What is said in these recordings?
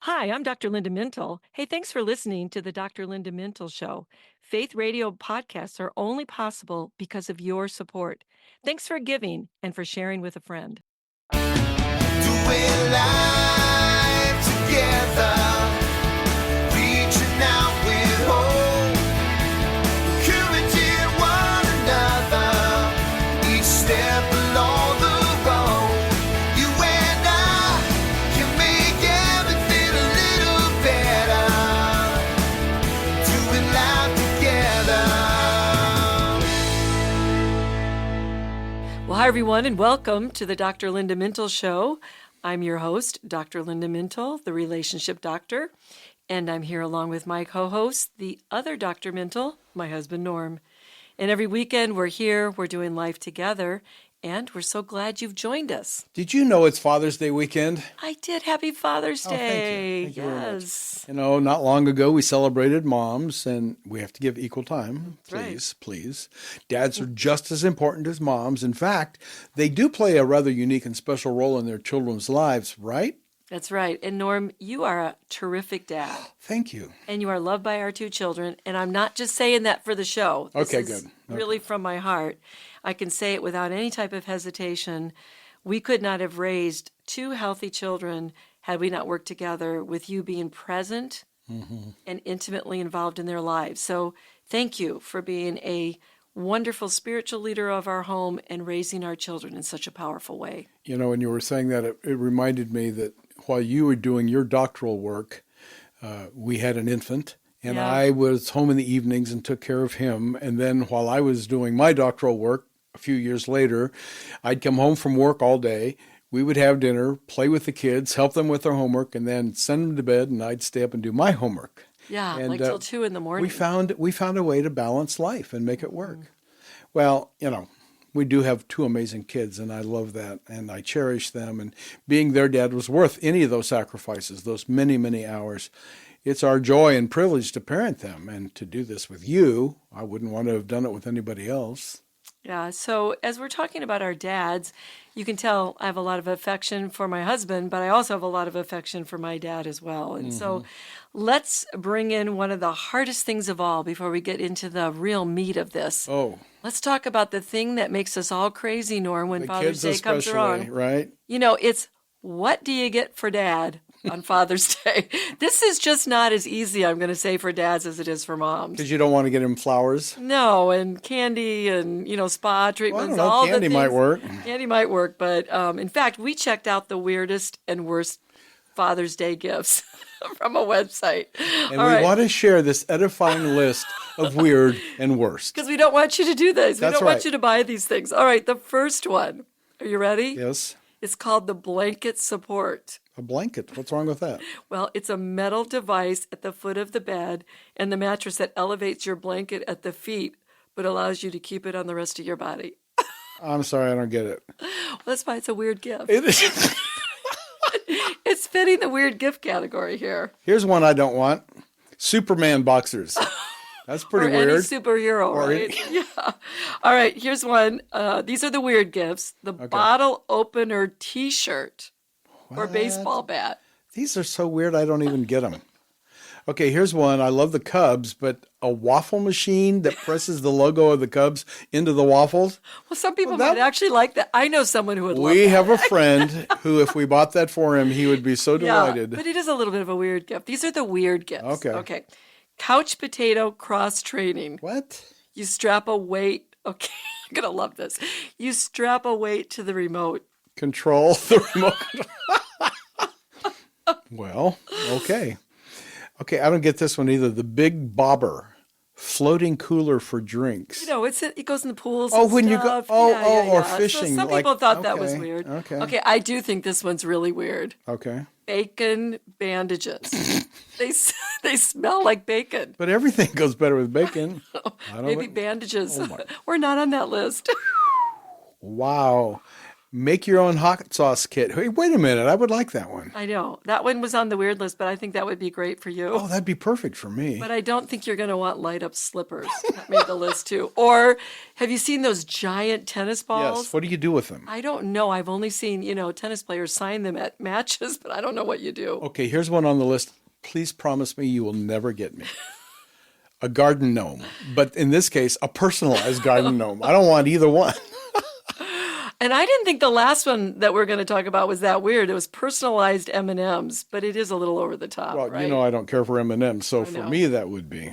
Hi, I'm Dr. Linda Mintle. Hey, thanks for listening to the Dr. Linda Mintle Show. Faith radio podcasts are only possible because of your support. Thanks for giving and for sharing with a friend. Doing life together, reaching out with hope, encouraging one another, each step along the road. You and I can make everything a little better, doing life together. Well, hi, everyone, and welcome to the Dr. Linda Mintle Show. I'm your host, Dr. Linda Mintle, the relationship doctor, and I'm here along with my co-host, the other Dr. Mintle, my husband, Norm. And every weekend we're here, we're doing life together, and we're so glad you've joined us. Did you know it's Father's Day weekend? I did. Happy Father's Day. Thank you very much. Yes. You know, not long ago we celebrated moms, and we have to give equal time. That's Please. Dads are just as important as moms. In fact, they do play a rather unique and special role in their children's lives, right? That's right. And Norm, you are a terrific dad. Thank you. And you are loved by our two children. And I'm not just saying that for the show. This Okay, is good. Really from my heart. I can say it without any type of hesitation. We could not have raised two healthy children had we not worked together with you being present and intimately involved in their lives. So thank you for being a wonderful spiritual leader of our home and raising our children in such a powerful way. You know, when you were saying that, it reminded me that while you were doing your doctoral work, we had an infant. And Yeah. I was home in the evenings and took care of him. And then while I was doing my doctoral work a few years later, I'd come home from work all day. We would have dinner, play with the kids, help them with their homework, and then send them to bed, and I'd stay up and do my homework. Yeah, And, like till 2 in the morning. We found a way to balance life and make it work. Well, you know, we do have two amazing kids, and I love that, and I cherish them. And being their dad was worth any of those sacrifices, those many, many hours. It's our joy and privilege to parent them, and to do this with you. I wouldn't want to have done it with anybody else. Yeah, so as we're talking about our dads, you can tell I have a lot of affection for my husband, but I also have a lot of affection for my dad as well. And so let's bring in one of the hardest things of all before we get into the real meat of this. Oh, Let's talk about the thing that makes us all crazy, Norm, when the Father's kids Day comes especially, around. right? You know, it's what do you get for dad on Father's Day? This is just not as easy, I'm going to say, for dads as it is for moms. Because you don't want to get him flowers. No, and candy and, spa Well, I treatments, don't know, all candy the might things. work. Candy might work, but in fact, we checked out the weirdest and worst Father's Day gifts from a website. And we want to share this edifying list of weird and worst. Because we don't want you to do this. We That's don't want right. you to buy these things. All right, the first one. Are you ready? Yes. It's called the blanket support. A blanket. What's wrong with that? Well, it's a metal device at the foot of the bed and the mattress that elevates your blanket at the feet, but allows you to keep it on the rest of your body. I'm sorry, I don't get it. Well, that's why it's a weird gift. It is. It's fitting the weird gift category here. Here's one I don't want. Superman boxers. That's pretty Or weird. any superhero, Or right? Yeah. All right, here's one. These are the weird gifts. The bottle opener T-shirt or What? baseball bat. These are so weird I don't even get them. Okay, here's one. I love the Cubs, but a waffle machine that presses the logo of the Cubs into the waffles. Well, some people that- might actually like that. I know someone who would love We that. have a friend who, if we bought that for him, he would be so Yeah, delighted. but it is a little bit of a weird gift. These are the weird gifts. Okay. Couch potato cross training. What? You strap a weight. Okay, you're going to love this. You strap a weight to the remote. Control the remote control. Well, okay. Okay, I don't get this one either. The Big Bobber, floating cooler for drinks. It goes in the pools. Oh, and when you go- stuff. oh, Yeah, oh, yeah, or yeah. fishing, So some like- people thought that was okay, weird. okay. Okay, I do think this one's really weird. Okay. Bacon bandages. They smell like bacon. But everything goes better with bacon. I don't Maybe know. bandages. Oh, my. We're not on that list. Wow. Make your own hot sauce kit. Hey, wait a minute. I would like that one. I know. That one was on the weird list, but I think that would be great for you. Oh, that'd be perfect for me. But I don't think you're going to want light up slippers. That made the list too. Or have you seen those giant tennis balls? Yes. What do you do with them? I don't know. I've only seen, tennis players sign them at matches, but I don't know what you do. Okay, here's one on the list. Please promise me you will never get me. A garden gnome. But in this case, a personalized garden gnome. I don't want either one. And I didn't think the last one that we're going to talk about was that weird. It was personalized M&Ms, but it is a little over the top, Well, right? I don't care for M&Ms, so for know. me that would be.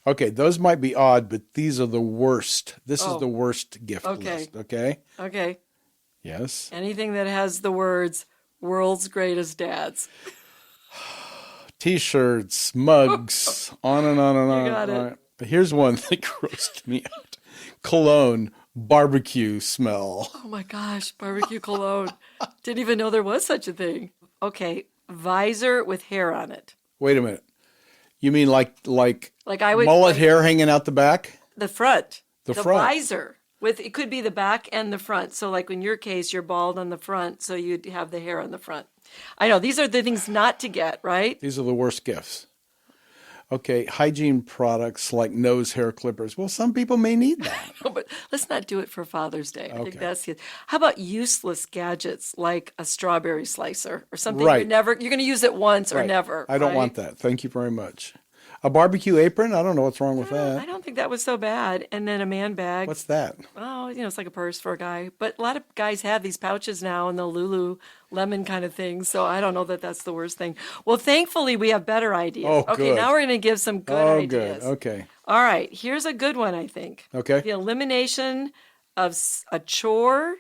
Okay, those might be odd, but these are the worst. This is the worst gift list, okay? Okay. Yes. Anything that has the words "World's Greatest Dads." T-shirts, mugs, on and on and on. You got it. All right. But here's one that grossed me out. Cologne, barbecue smell. Oh my gosh, barbecue cologne. Didn't even know there was such a thing. Okay, visor with hair on it. Wait a minute. You mean like I would mullet hair hanging out the back? the front. The front. Visor. It could be the back and the front. So like in your case, you're bald on the front, so you'd have the hair on the front. I know, these are the things not to get, right? These are the worst gifts. Okay, hygiene products like nose hair clippers. Well, some people may need that. But let's not do it for Father's Day. I think Okay. that's it. How about useless gadgets like a strawberry slicer or something Right. you're going to use it once or Right. never. I don't right? want that. Thank you very much. A barbecue apron? I don't know what's wrong with I that. don't think that was so bad. And then a man bag. What's that? Oh, it's like a purse for a guy. But a lot of guys have these pouches now and the Lululemon kind of things. So I don't know that that's the worst thing. Well, thankfully, we have better ideas. Oh, okay, good. now we're going to give some good Oh, ideas. good. Okay. All right, here's a good one, I think. Okay. The elimination of a chore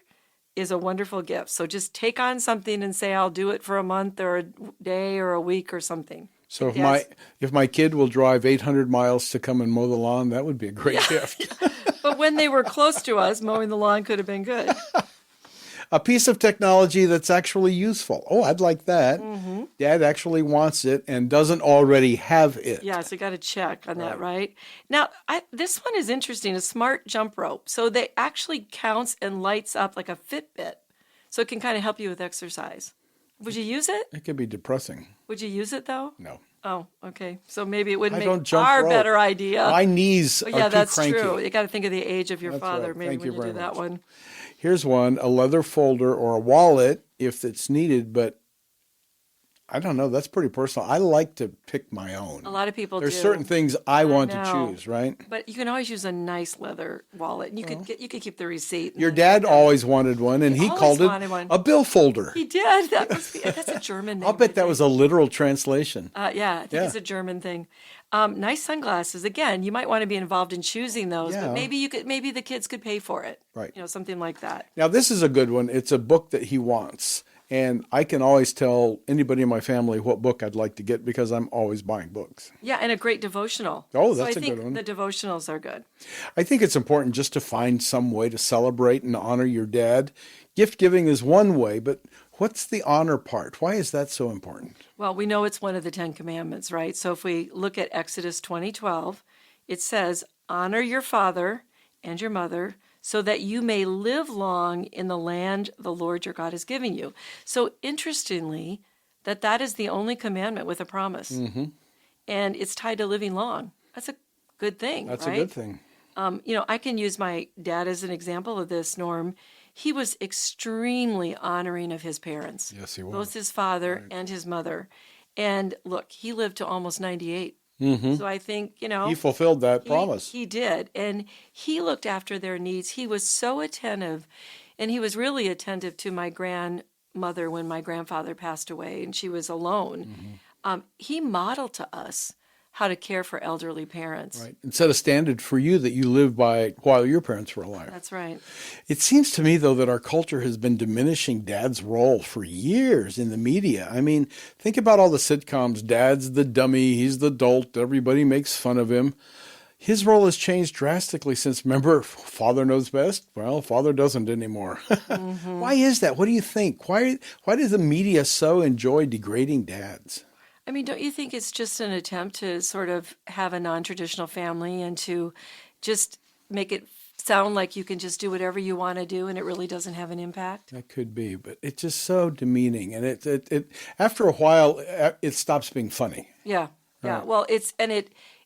is a wonderful gift. So just take on something and say, I'll do it for a month or a day or a week or something. So Yes. if my kid will drive 800 miles to come and mow the lawn, that would be a great gift. But when they were close to us, mowing the lawn could have been good. A piece of technology that's actually useful. Oh, I'd like that. Mm-hmm. Dad actually wants it and doesn't already have it. Yeah, so you got to check on that, right? Now, this one is interesting, a smart jump rope. So they actually counts and lights up like a Fitbit. So it can kind of help you with exercise. Would you use it? It could be depressing. Would you use it, though? No. Oh, okay. So maybe it would I make don't jump our rope. better idea. My knees But are yeah, too that's cranky. true. You got to think of the age of your That's father, right. maybe Thank when you you very do that much. one. Here's one, a leather folder or a wallet if it's needed, but I don't know. That's pretty personal. I like to pick my own. A lot of people There's do. certain things I want to know. choose, right? But you can always use a nice leather wallet. And you could keep the receipt. and Your things dad like that. always wanted one, and he always called it wanted one. a bill folder. He did. That's a German name. I'll bet I that think. was a literal translation. Yeah, I think Yeah. it's a German thing. Nice sunglasses. Again, you might want to be involved in choosing those, Yeah. but maybe the kids could pay for it. Right. Something like that. Now, this is a good one. It's a book that he wants. And I can always tell anybody in my family what book I'd like to get because I'm always buying books. Yeah, and a great devotional. Oh, So that's I a think good one. the devotionals are good. I think it's important just to find some way to celebrate and honor your dad. Gift giving is one way, but what's the honor part? Why is that so important? Well, we know it's one of the 10 Commandments, right? So if we look at Exodus 20:12, it says, honor your father and your mother so that you may live long in the land the Lord your God is giving you. So interestingly, that is the only commandment with a promise. Mm-hmm. And it's tied to living long. That's a good thing, That's right? a good thing. I can use my dad as an example of this, Norm. He was extremely honoring of his parents. Yes, he was. Both his father and his mother. And look, he lived to almost 98. Mm-hmm. So I think, He fulfilled that promise. He did. And he looked after their needs. He was so attentive. And he was really attentive to my grandmother when my grandfather passed away and she was alone. He modeled to us how to care for elderly parents. Right. And set a standard for you that you live by while your parents were alive. That's right. It seems to me, though, that our culture has been diminishing Dad's role for years in the media. I mean, think about all the sitcoms. Dad's the dummy. He's the dolt. Everybody makes fun of him. His role has changed drastically since, remember, Father Knows Best? Well, Father doesn't anymore. Mm-hmm. Why is that? What do you think? Why does the media so enjoy degrading dads? I mean, don't you think it's just an attempt to sort of have a non-traditional family and to just make it sound like you can just do whatever you want to do and it really doesn't have an impact. That could be, but it's just so demeaning, and it after a while it stops being funny. Yeah. Yeah. Right. Well,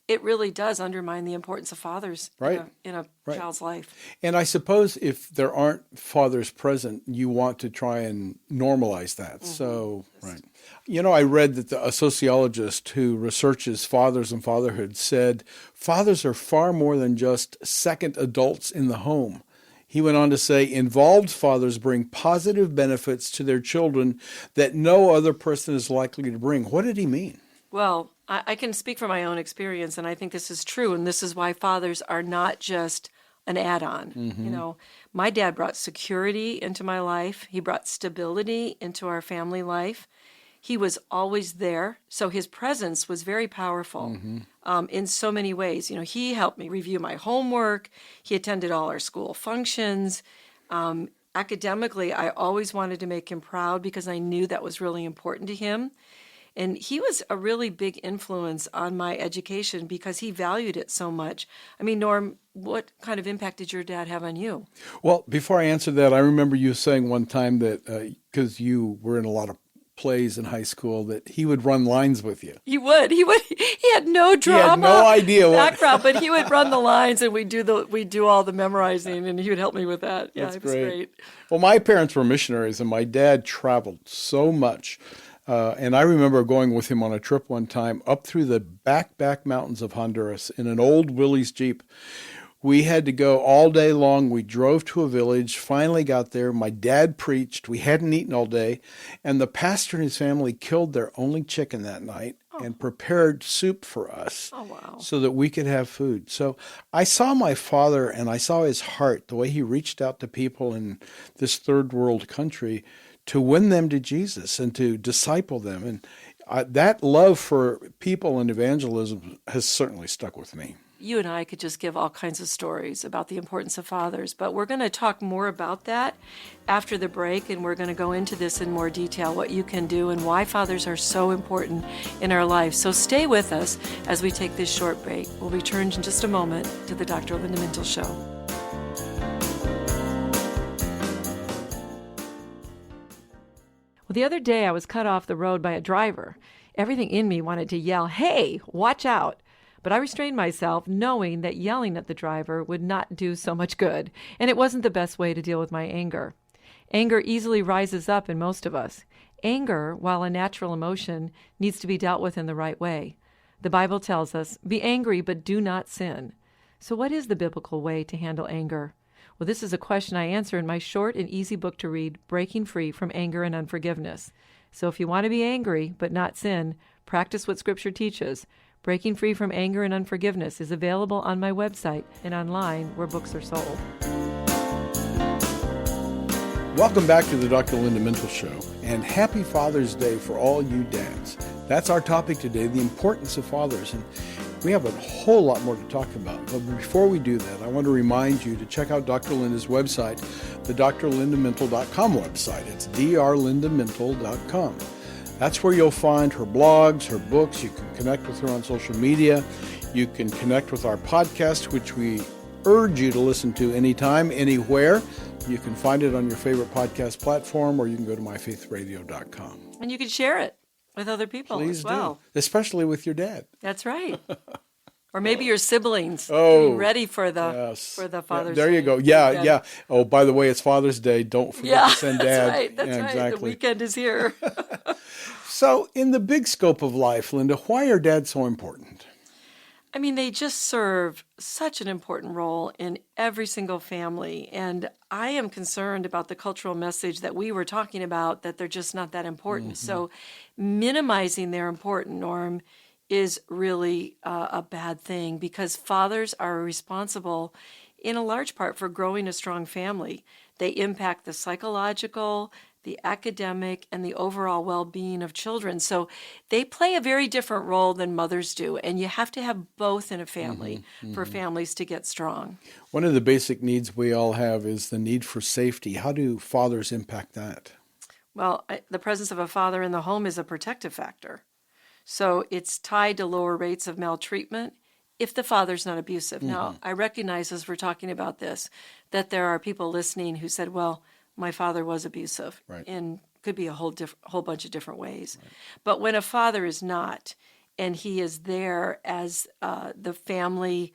it really does undermine the importance of fathers Right. in a Right. child's life. And I suppose if there aren't fathers present, you want to try and normalize that. So, right. You know, I read that a sociologist who researches fathers and fatherhood said fathers are far more than just second adults in the home. He went on to say, involved fathers bring positive benefits to their children that no other person is likely to bring. What did he mean? Well, I can speak from my own experience, and I think this is true, and this is why fathers are not just an add-on. You know, my dad brought security into my life. He brought stability into our family life. He was always there, so his presence was very powerful in so many ways. You know, he helped me review my homework. He attended all our school functions. Academically, I always wanted to make him proud because I knew that was really important to him. And he was a really big influence on my education because he valued it so much. I mean, Norm, what kind of impact did your dad have on you? Well, before I answer that, I remember you saying one time that because you were in a lot of plays in high school, that he would run lines with you. He would. He had no drama. He had no idea what background, but he would run the lines, and we'd do all the memorizing, and he would help me with that. Yeah, That's it was great. Well, my parents were missionaries, and my dad traveled so much. And I remember going with him on a trip one time up through the back mountains of Honduras in an old Willys Jeep. We had to go all day long. We drove to a village, finally got there. My dad preached. We hadn't eaten all day. And the pastor and his family killed their only chicken that night and prepared soup for us so that we could have food. So I saw my father, and I saw his heart, the way he reached out to people in this third world country to win them to Jesus and to disciple them. And that love for people and evangelism has certainly stuck with me. You and I could just give all kinds of stories about the importance of fathers, but we're going to talk more about that after the break, and we're going to go into this in more detail, what you can do and why fathers are so important in our life. So stay with us as we take this short break. We'll return in just a moment to the Dr. Linda Mintle Show. Well, the other day I was cut off the road by a driver. Everything in me wanted to yell, "Hey, watch out!" But I restrained myself, knowing that yelling at the driver would not do so much good, and it wasn't the best way to deal with my anger. Anger easily rises up in most of us. Anger, while a natural emotion, needs to be dealt with in the right way. The Bible tells us, "Be angry, but do not sin." So what is the biblical way to handle anger? Well, this is a question I answer in my short and easy book to read, Breaking Free from Anger and Unforgiveness. So if you want to be angry but not sin, practice what Scripture teaches. Breaking Free from Anger and Unforgiveness is available on my website and online where books are sold. Welcome back to the Dr. Linda Mintle Show, and happy Father's Day for all you dads. That's our topic today, the importance of fathers. And we have a whole lot more to talk about. But before we do that, I want to remind you to check out Dr. Linda's website, the drlindamintle.com website. It's drlindamintle.com. That's where you'll find her blogs, her books. You can connect with her on social media. You can connect with our podcast, which we urge you to listen to anytime, anywhere. You can find it on your favorite podcast platform, or you can go to myfaithradio.com. And you can share it with other people Please as well. do, especially with your dad. That's right. Or maybe your siblings. Oh, getting ready for the Yes. Father's there Day you go. Yeah, weekend. yeah. Oh, by the way, it's Father's Day. Don't forget Yeah, to send that's Dad. right. That's Yeah, right. exactly. The weekend is here. So, in the big scope of life, Linda, why are dads so important? I mean, they just serve such an important role in every single family. And I am concerned about the cultural message that we were talking about, that they're just not that important. So minimizing their important, Norm, is really a bad thing, because fathers are responsible in a large part for growing a strong family. They impact the psychological, the academic, and the overall well-being of children. So they play a very different role than mothers do, and you have to have both in a family for families to get strong. One of the basic needs we all have is the need for safety. How do fathers impact that? Well, the presence of a father in the home is a protective factor. So it's tied to lower rates of maltreatment if the father's not abusive. Now, I recognize as we're talking about this that there are people listening who said, well, my father was abusive. Right. And could be a whole bunch of different ways. Right. But when a father is not, and he is there as the family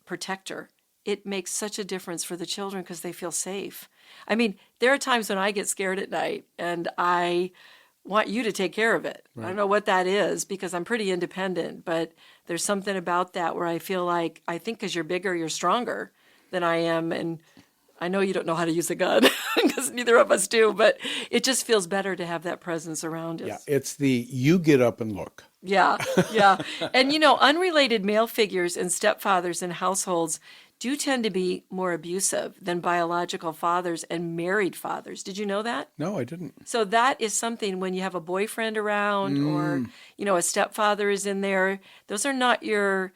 protector, it makes such a difference for the children because they feel safe. I mean, there are times when I get scared at night and I want you to take care of it. Right. I don't know what that is because I'm pretty independent, but there's something about that where I feel like, I think because you're bigger, you're stronger than I am. And I know you don't know how to use a gun because neither of us do, but it just feels better to have that presence around us. Yeah, it's the you get up and look. Yeah, yeah. And, unrelated male figures and stepfathers in households do tend to be more abusive than biological fathers and married fathers. Did you know that? No, I didn't. So that is something when you have a boyfriend around or, a stepfather is in there, those are not your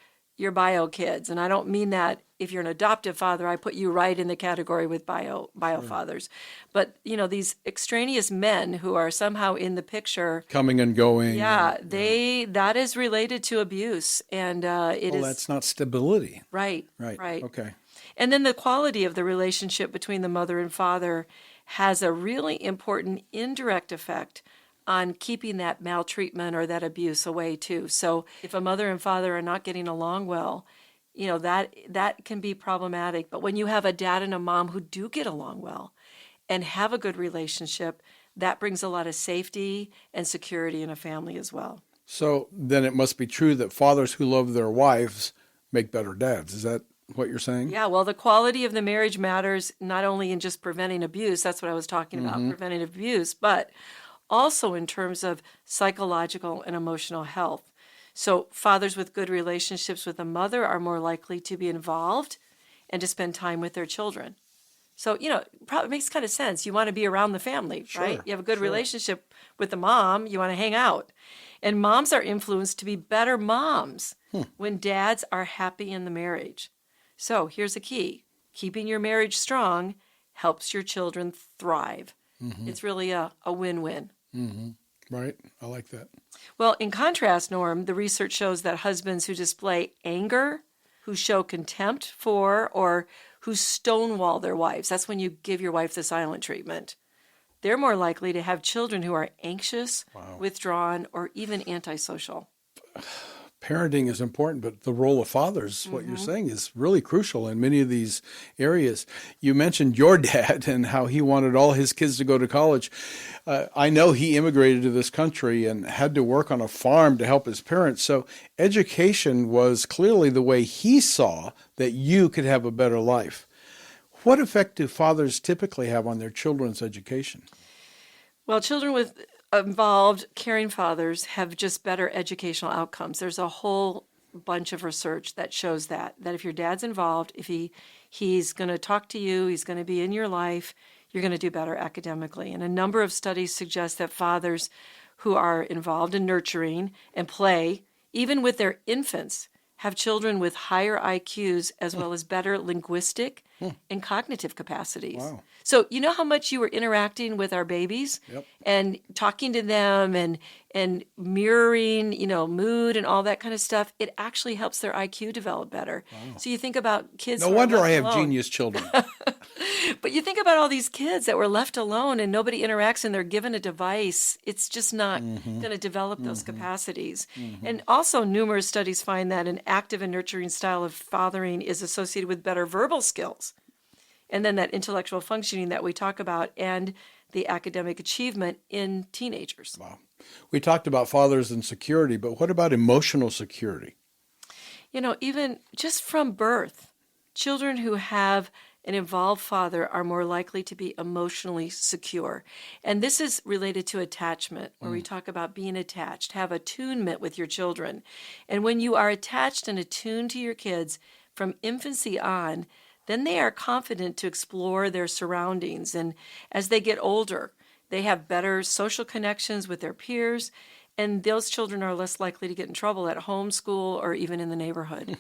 bio kids. And I don't mean that if you're an adoptive father, I put you right in the category with bio fathers. But, these extraneous men who are somehow in the picture. Coming and going. Yeah, that is related to abuse. And that's not stability. Right. Okay. And then the quality of the relationship between the mother and father has a really important indirect effect on keeping that maltreatment or that abuse away too. So if a mother and father are not getting along well, that can be problematic. But when you have a dad and a mom who do get along well and have a good relationship, that brings a lot of safety and security in a family as well. So then it must be true that fathers who love their wives make better dads. Is that what you're saying? Yeah, well, the quality of the marriage matters not only in just preventing abuse, that's what I was talking about, preventing abuse, but also in terms of psychological and emotional health. So fathers with good relationships with a mother are more likely to be involved and to spend time with their children. So, probably makes kind of sense. You want to be around the family, right? You have a good relationship with the mom, you want to hang out. And moms are influenced to be better moms when dads are happy in the marriage. So here's the key. Keeping your marriage strong helps your children thrive. It's really a win-win. Right. I like that. Well, in contrast, Norm, the research shows that husbands who display anger, who show contempt for, or who stonewall their wives, that's when you give your wife the silent treatment, they're more likely to have children who are anxious, withdrawn, or even antisocial. Parenting is important, but the role of fathers, what you're saying, is really crucial in many of these areas. You mentioned your dad and how he wanted all his kids to go to college. I know he immigrated to this country and had to work on a farm to help his parents. So education was clearly the way he saw that you could have a better life. What effect do fathers typically have on their children's education? Well, children with involved caring fathers have just better educational outcomes. There's a whole bunch of research that shows that if your dad's involved, if he's going to talk to you, he's going to be in your life, you're going to do better academically. And a number of studies suggest that fathers who are involved in nurturing and play, even with their infants, have children with higher IQs as well as better linguistic and cognitive capacities. Wow. So you know how much you were interacting with our babies and talking to them and mirroring, mood and all that kind of stuff. It actually helps their IQ develop better. Wow. So you think about kids. No wonder I have genius children. But you think about all these kids that were left alone and nobody interacts and they're given a device. It's just not going to develop those capacities. And also numerous studies find that an active and nurturing style of fathering is associated with better verbal skills. And then that intellectual functioning that we talk about and the academic achievement in teenagers. Wow. We talked about fathers and security, but what about emotional security? Even just from birth, children who have an involved father are more likely to be emotionally secure. And this is related to attachment, where we talk about being attached, have attunement with your children. And when you are attached and attuned to your kids from infancy on, then they are confident to explore their surroundings. And as they get older, they have better social connections with their peers, and those children are less likely to get in trouble at home, school, or even in the neighborhood.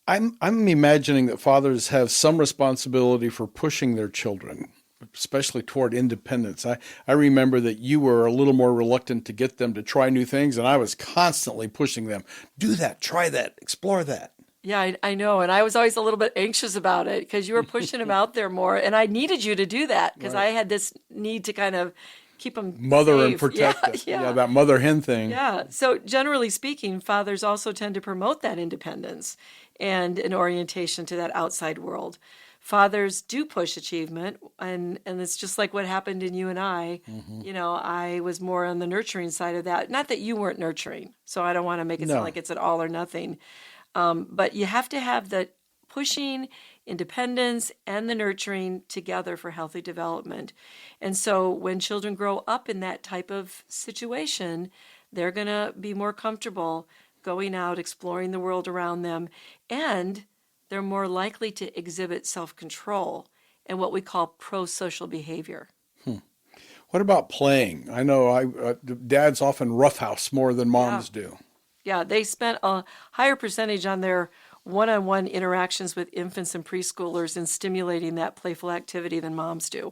I'm imagining that fathers have some responsibility for pushing their children. especially toward independence. I remember that you were a little more reluctant to get them to try new things, and I was constantly pushing them. Do that, try that, explore that. Yeah, I know. And I was always a little bit anxious about it because you were pushing them out there more. And I needed you to do that because I had this need to kind of keep them Mother safe. and protect them. Yeah. Yeah, that mother hen thing. Yeah. So generally speaking, fathers also tend to promote that independence and an orientation to that outside world. Fathers do push achievement, and it's just like what happened in you and I. You know, I was more on the nurturing side of that. Not that you weren't nurturing, so I don't want to make it No. sound like it's an all or nothing. But you have to have the pushing, independence, and the nurturing together for healthy development. And so when children grow up in that type of situation, they're going to be more comfortable going out, exploring the world around them, and they're more likely to exhibit self-control and what we call pro-social behavior. What about playing? I know dads often roughhouse more than moms do. Yeah, they spent a higher percentage on their one-on-one interactions with infants and preschoolers in stimulating that playful activity than moms do.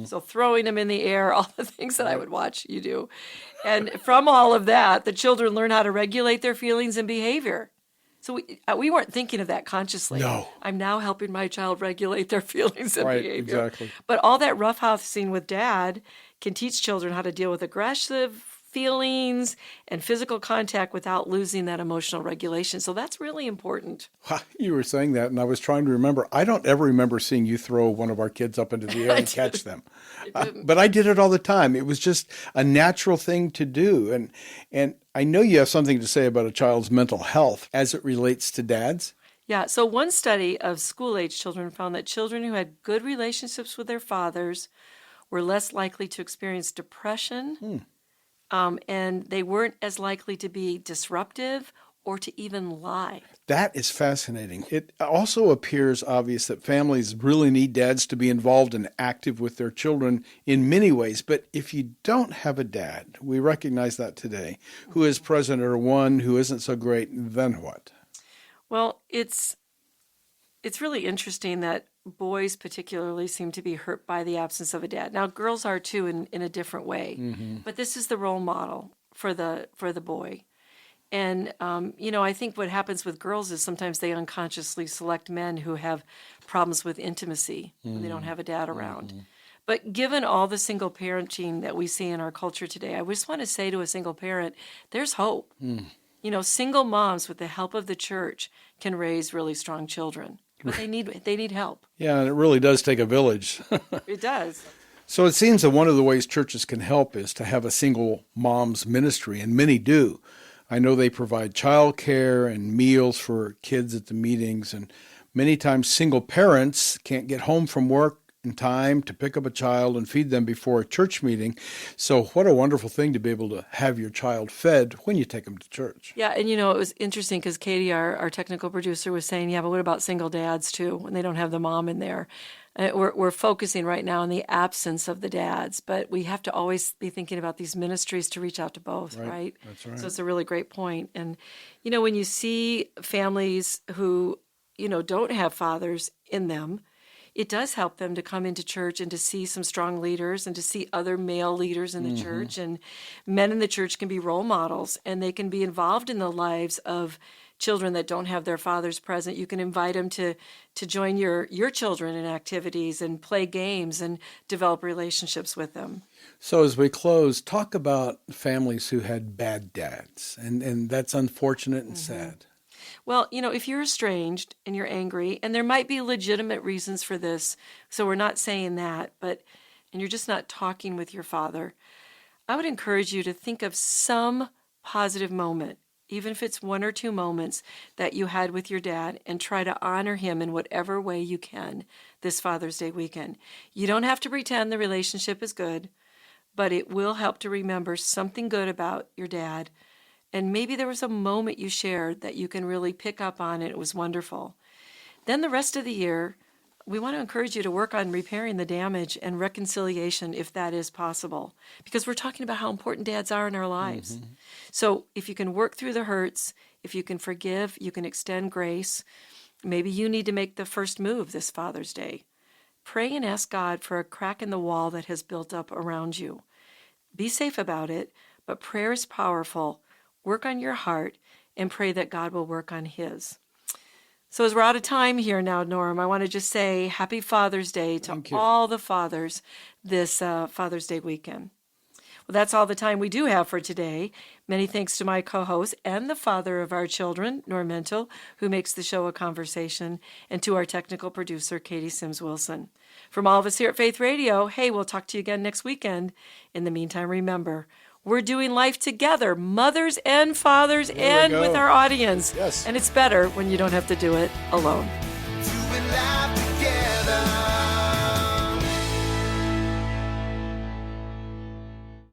So throwing them in the air, all the things that I would watch you do. And from all of that, the children learn how to regulate their feelings and behavior. So we weren't thinking of that consciously. No. I'm now helping my child regulate their feelings and Right, behavior. exactly. But all that roughhousing with dad can teach children how to deal with aggressive feelings and physical contact without losing that emotional regulation. So that's really important. You were saying that, and I was trying to remember. I don't ever remember seeing you throw one of our kids up into the air and catch them. But I did it all the time. It was just a natural thing to do. And I know you have something to say about a child's mental health as it relates to dads. Yeah, so one study of school-age children found that children who had good relationships with their fathers were less likely to experience depression, and they weren't as likely to be disruptive or to even lie. That is fascinating. It also appears obvious that families really need dads to be involved and active with their children in many ways. But if you don't have a dad, we recognize that today, who is present or one who isn't so great, then what? Well, it's really interesting that boys particularly seem to be hurt by the absence of a dad. Now, girls are too in a different way, but this is the role model for the boy. And, I think what happens with girls is sometimes they unconsciously select men who have problems with intimacy when they don't have a dad around. But given all the single parenting that we see in our culture today, I just want to say to a single parent, there's hope. Single moms with the help of the church can raise really strong children. But they need help. Yeah, and it really does take a village. It does. So it seems that one of the ways churches can help is to have a single mom's ministry, and many do. I know they provide childcare and meals for kids at the meetings, and many times single parents can't get home from work in time to pick up a child and feed them before a church meeting. So what a wonderful thing to be able to have your child fed when you take them to church. Yeah, and it was interesting because Katie, our technical producer, was saying, yeah, but what about single dads too when they don't have the mom in there? We're focusing right now on the absence of the dads, but we have to always be thinking about these ministries to reach out to both, right? That's right. So it's a really great point. And, when you see families who, don't have fathers in them, it does help them to come into church and to see some strong leaders and to see other male leaders in the church. And men in the church can be role models, and they can be involved in the lives of children that don't have their fathers present. You can invite them to join your children in activities and play games and develop relationships with them. So as we close, talk about families who had bad dads, and that's unfortunate and sad. Well, if you're estranged and you're angry, and there might be legitimate reasons for this, so we're not saying that, and you're just not talking with your father, I would encourage you to think of some positive moment, even if it's 1 or 2 moments that you had with your dad, and try to honor him in whatever way you can this Father's Day weekend. You don't have to pretend the relationship is good, but it will help to remember something good about your dad. And maybe there was a moment you shared that you can really pick up on, and it was wonderful. Then the rest of the year, we want to encourage you to work on repairing the damage and reconciliation if that is possible, because we're talking about how important dads are in our lives. So if you can work through the hurts, if you can forgive, you can extend grace. Maybe you need to make the first move this Father's Day. pray and ask God for a crack in the wall that has built up around you. Be safe about it, but prayer is powerful. Work on your heart and pray that God will work on his. So as we're out of time here now, Norm, I want to just say Happy Father's Day to Thank you. all the fathers this Father's Day weekend. Well, that's all the time we do have for today. Many thanks to my co-host and the father of our children, Norm Mintle, who makes the show a conversation, and to our technical producer, Katie Sims-Wilson. From all of us here at Faith Radio, hey, we'll talk to you again next weekend. In the meantime, remember, we're doing life together, mothers and fathers, and with our audience. Yes. And it's better when you don't have to do it alone. Doing life together.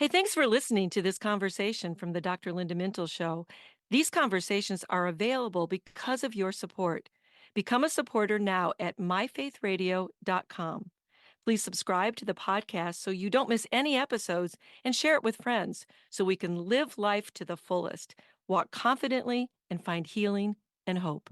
Hey, thanks for listening to this conversation from the Dr. Linda Mintle Show. These conversations are available because of your support. Become a supporter now at myfaithradio.com. Please subscribe to the podcast so you don't miss any episodes and share it with friends so we can live life to the fullest, walk confidently, and find healing and hope.